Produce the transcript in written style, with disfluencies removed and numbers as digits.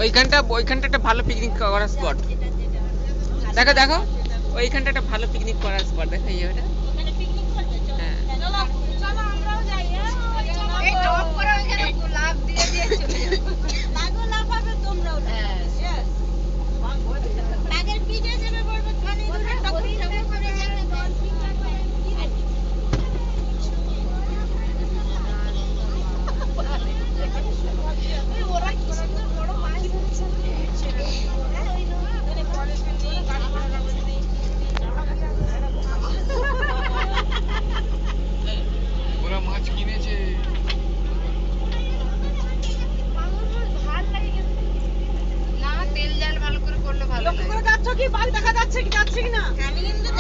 ওইখানটা একটা ভালো পিকনিক করার স্পট। দেখো দেখো ওইখানটা একটা ভালো পিকনিক করার স্পট। দেখো এই ওটা। হ্যাঁ চলো চলো আমরাও যাই। এই টপ করে ওখানে লাভ দিয়ে দিয়ে চলে যাও। লাগো লাফাবে তোমরাও। হ্যাঁ यस লাগের পিঠে যাবে বলবে খালি ধরে টকরি টকরি করে যাবে ডলফিন লাগবে। ওরা কি সুন্দর বড় মাছ ধরছে। ওরা মাছ কিনেছে। না তেল জাল ভালো করে করলে ভালো। লক্ষ্য করে যাচ্ছ কি বাঘ দেখা যাচ্ছে কি না? আমি কিন্তু